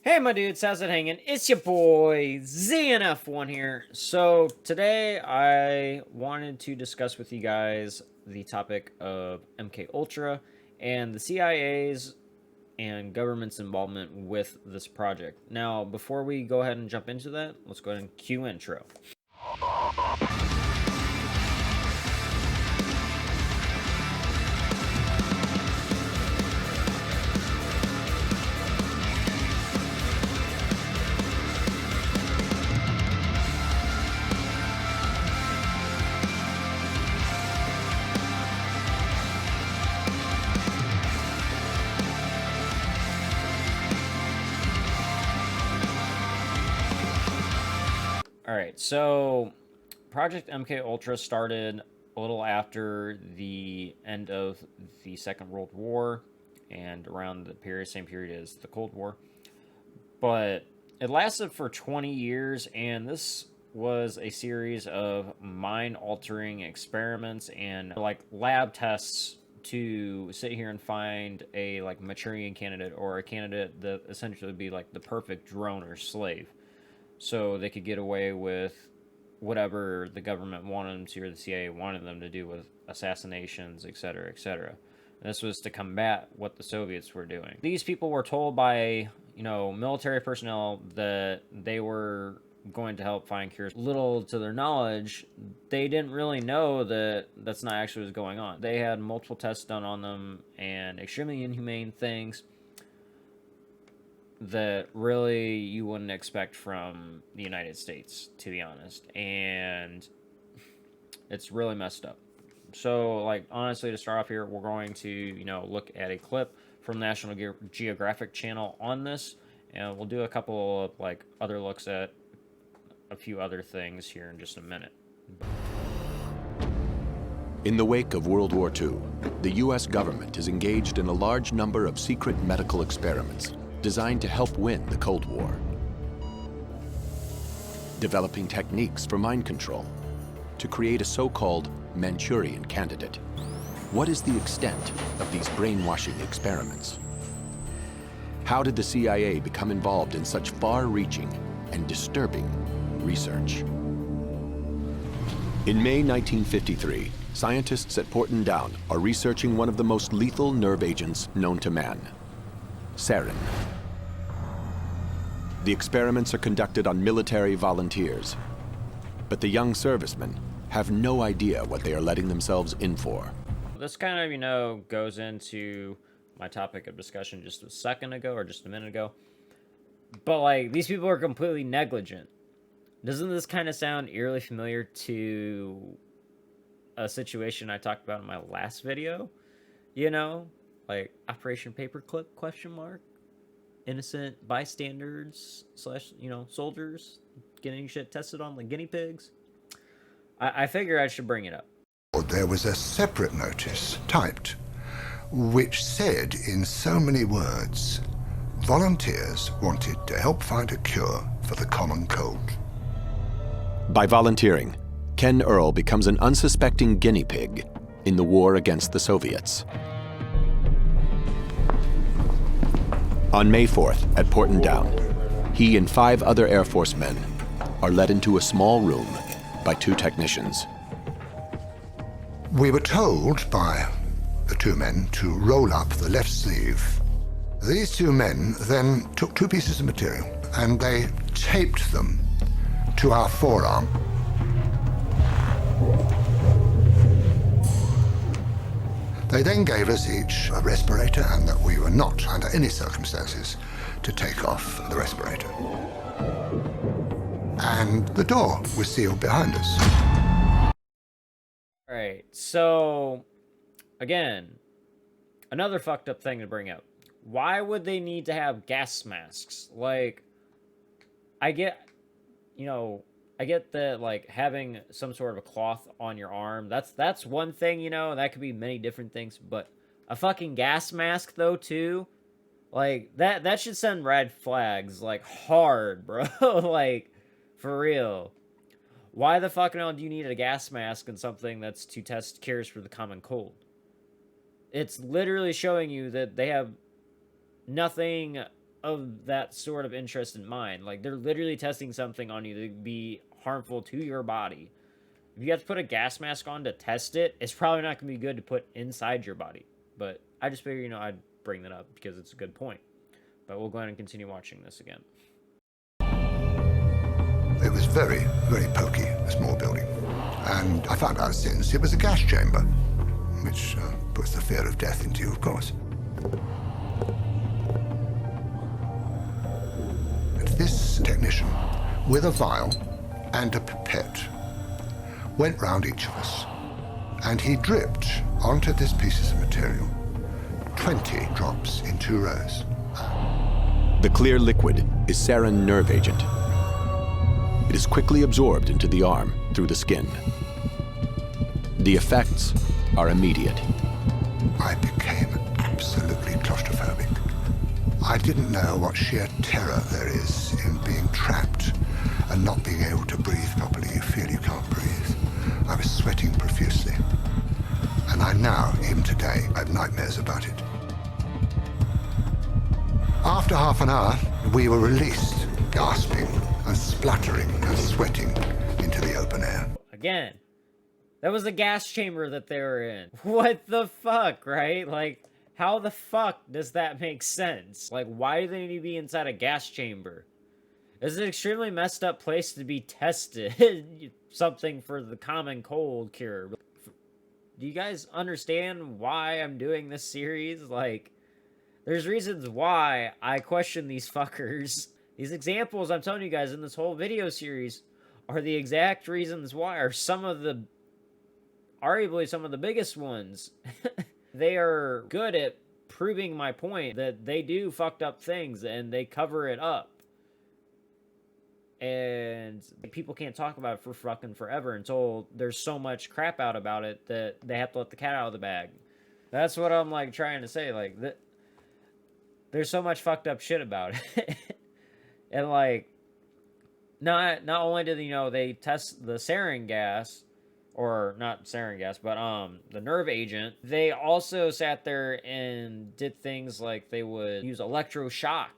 Hey my dudes, how's it hanging? It's your boy ZNF1 here. So today I wanted to discuss with you guys the topic of MK Ultra and the CIA's and government's involvement with this project. Now, before we go ahead and jump into that, let's go ahead and cue intro. Alright, so Project MK Ultra started a little after the end of the Second World War and around the same period as the Cold War. But it lasted for 20 years, and this was a series of mind altering experiments and like lab tests to sit here and find a like Manchurian candidate or a candidate that essentially would be like the perfect drone or slave, so they could get away with whatever the government wanted them to or the CIA wanted them to do with assassinations, etc., etc. This was to combat what the Soviets were doing. These people were told by, military personnel that they were going to help find cures. Little to their knowledge, they didn't really know that that's not actually what was going on. They had multiple tests done on them and extremely inhumane things that really you wouldn't expect from the United States, to be honest. And it's really messed up. So, like, honestly, to start off here, we're going to, look at a clip from National Geographic Channel on this, and we'll do a couple of, like, other looks at a few other things here in just a minute. In the wake of World War II, the U.S. government is engaged in a large number of secret medical experiments designed to help win the Cold War. Developing techniques for mind control to create a so-called Manchurian candidate. What is the extent of these brainwashing experiments? How did the CIA become involved in such far-reaching and disturbing research? In May 1953, scientists at Porton Down are researching one of the most lethal nerve agents known to man, sarin. The experiments are conducted on military volunteers, but the young servicemen have no idea what they are letting themselves in for. This kind of, goes into my topic of discussion just a second ago or just a minute ago. But, like, these people are completely negligent. Doesn't this kind of sound eerily familiar to a situation I talked about in my last video? Like Operation Paperclip, question mark? Innocent bystanders / soldiers getting shit tested on like guinea pigs. I figure I should bring it up. There was a separate notice typed which said in so many words, volunteers wanted to help find a cure for the common cold. By volunteering, Ken Earl becomes an unsuspecting guinea pig in the war against the Soviets. On May 4th at Porton Down, he and 5 other Air Force men are led into a small room by 2 technicians. We were told by the 2 men to roll up the left sleeve. These 2 men then took 2 pieces of material and they taped them to our forearm. They then gave us each a respirator and that we were not, under any circumstances, to take off the respirator. And the door was sealed behind us. Alright, so, again, another fucked up thing to bring up. Why would they need to have gas masks? Like, I get that, like, having some sort of a cloth on your arm, that's one thing, that could be many different things, but a fucking gas mask, though, too? Like, that should send red flags, like, hard, bro. Like, for real. Why the fuck hell do you need a gas mask and something that's to test cures for the common cold? It's literally showing you that they have nothing of that sort of interest in mind. Like, they're literally testing something on you to be harmful to your body. If you have to put a gas mask on to test it, it's probably not going to be good to put inside your body. But I just figured, you know, I'd bring that up because it's a good point. But we'll go ahead and continue watching this again. It was very, very pokey, a small building. And I found out since it was a gas chamber, which puts the fear of death into you, of course. And this technician, with a vial and a pipette, went round each of us, and he dripped onto this pieces of material 20 drops in 2 rows. The clear liquid is sarin nerve agent. It is quickly absorbed into the arm through the skin. The effects are immediate. I became absolutely claustrophobic. I didn't know what sheer terror there is in being trapped and not being able to breathe properly. You feel you can't breathe. I was sweating profusely. And I now, even today, I have nightmares about it. After half an hour, we were released, gasping and spluttering and sweating into the open air. Again, that was the gas chamber that they were in. What the fuck, right? Like, how the fuck does that make sense? Like, why do they need to be inside a gas chamber? It's an extremely messed up place to be tested. Something for the common cold cure. Do you guys understand why I'm doing this series? Like, there's reasons why I question these fuckers. These examples I'm telling you guys in this whole video series are the exact reasons why, are some of the, arguably some of the biggest ones. They are good at proving my point that they do fucked up things and they cover it up. And people can't talk about it for fucking forever until there's so much crap out about it that they have to let the cat out of the bag. That's what I'm, like, trying to say. Like, there's so much fucked up shit about it. And, like, not only did, you know, they test the sarin gas, or not sarin gas, but the nerve agent, they also sat there and did things like they would use electroshock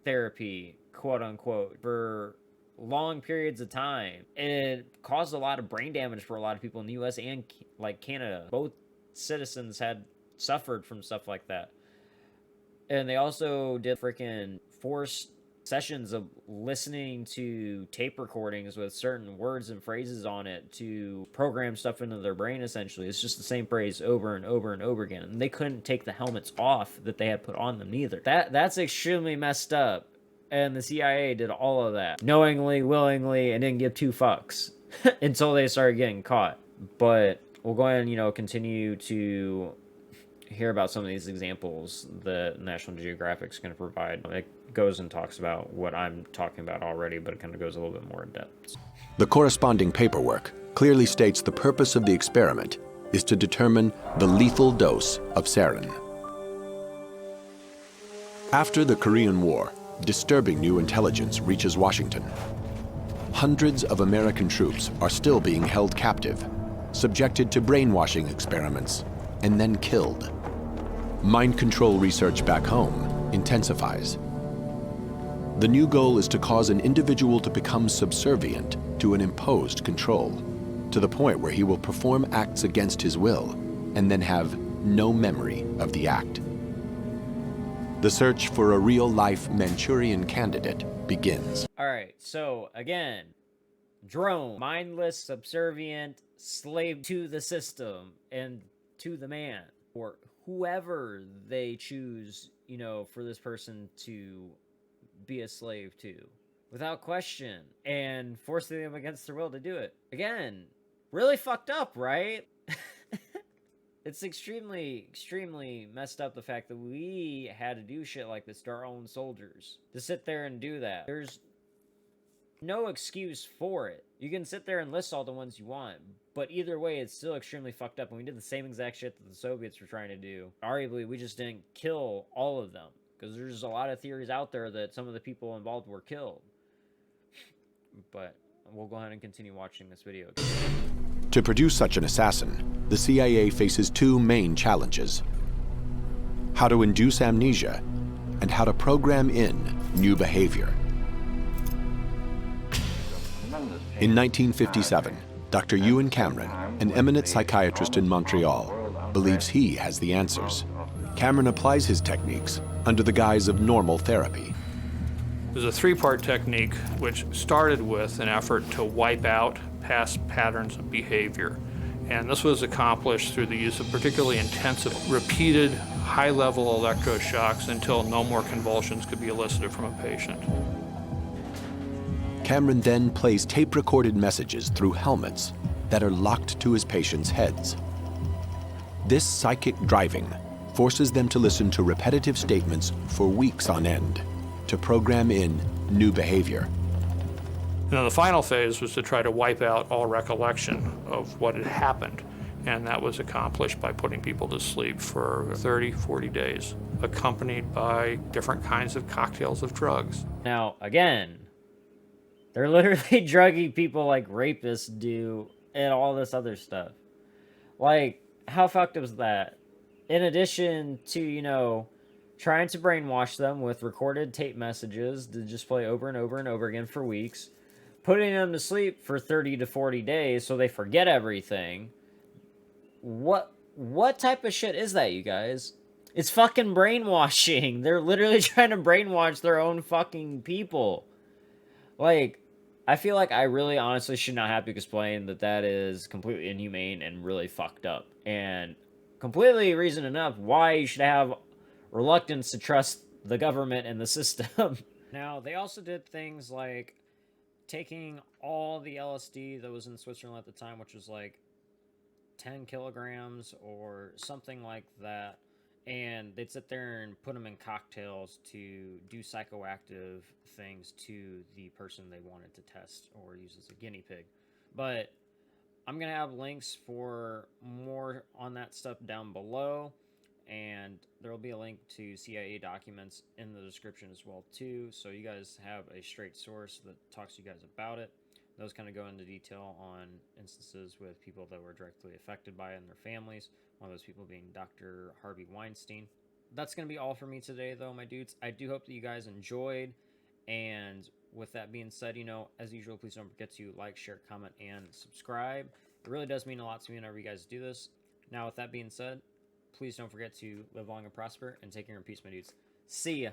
therapy, quote unquote, for long periods of time. And it caused a lot of brain damage for a lot of people in the US and, like, Canada. Both citizens had suffered from stuff like that. And they also did freaking forced sessions of listening to tape recordings with certain words and phrases on it to program stuff into their brain, essentially. It's just the same phrase over and over and over again. And they couldn't take the helmets off that they had put on them neither. That's extremely messed up. And the CIA did all of that knowingly, willingly, and didn't give 2 fucks until they started getting caught. But we'll go ahead and, you know, continue to hear about some of these examples that National Geographic's going to provide. It goes and talks about what I'm talking about already, but it kind of goes a little bit more in depth. The corresponding paperwork clearly states the purpose of the experiment is to determine the lethal dose of sarin. After the Korean War, disturbing new intelligence reaches Washington. Hundreds of American troops are still being held captive, subjected to brainwashing experiments, and then killed. Mind control research back home intensifies. The new goal is to cause an individual to become subservient to an imposed control, to the point where he will perform acts against his will and then have no memory of the act. The search for a real-life Manchurian candidate begins. All right, so again, drone, mindless, subservient, slave to the system and to the man, or whoever they choose, you know, for this person to be a slave to, without question, and forcing them against their will to do it. Again, really fucked up, right? It's extremely, extremely messed up, the fact that we had to do shit like this to our own soldiers. To sit there and do that. There's no excuse for it. You can sit there and list all the ones you want, but either way, it's still extremely fucked up. And we did the same exact shit that the Soviets were trying to do. Arguably, we just didn't kill all of them, because there's a lot of theories out there that some of the people involved were killed. But we'll go ahead and continue watching this video. To produce such an assassin, the CIA faces 2 main challenges: how to induce amnesia and how to program in new behavior. In 1957, Dr. Ewan Cameron, an eminent psychiatrist in Montreal, believes he has the answers. Cameron applies his techniques under the guise of normal therapy. There's a three-part technique which started with an effort to wipe out past patterns of behavior. And this was accomplished through the use of particularly intensive, repeated, high-level electroshocks until no more convulsions could be elicited from a patient. Cameron then plays tape-recorded messages through helmets that are locked to his patients' heads. This psychic driving forces them to listen to repetitive statements for weeks on end to program in new behavior. Now, the final phase was to try to wipe out all recollection of what had happened, and that was accomplished by putting people to sleep for 30, 40 days, accompanied by different kinds of cocktails of drugs. Now, again, they're literally drugging people like rapists do and all this other stuff. Like, how fucked up is that? In addition to, you know, trying to brainwash them with recorded tape messages to just play over and over and over again for weeks, putting them to sleep for 30 to 40 days so they forget everything. What type of shit is that, you guys? It's fucking brainwashing. They're literally trying to brainwash their own fucking people. Like, I feel like I really honestly should not have to explain that that is completely inhumane and really fucked up. And completely reason enough why you should have reluctance to trust the government and the system. Now, they also did things like taking all the LSD that was in Switzerland at the time, which was like 10 kilograms or something like that, and they'd sit there and put them in cocktails to do psychoactive things to the person they wanted to test or use as a guinea pig. But I'm going to have links for more on that stuff down below, and there will be a link to CIA documents in the description as well too, so you guys have a straight source that talks to you guys about it. Those kind of go into detail on instances with people that were directly affected by it and their families, one of those people being Dr. Harvey Weinstein. That's going to be all for me today, though, my dudes. I do hope that you guys enjoyed, and with that being said, you know, as usual, please don't forget to like, share, comment, and subscribe. It really does mean a lot to me whenever you guys do this. Now, with that being said, please don't forget to live long and prosper, and take care and peace, my dudes. See ya!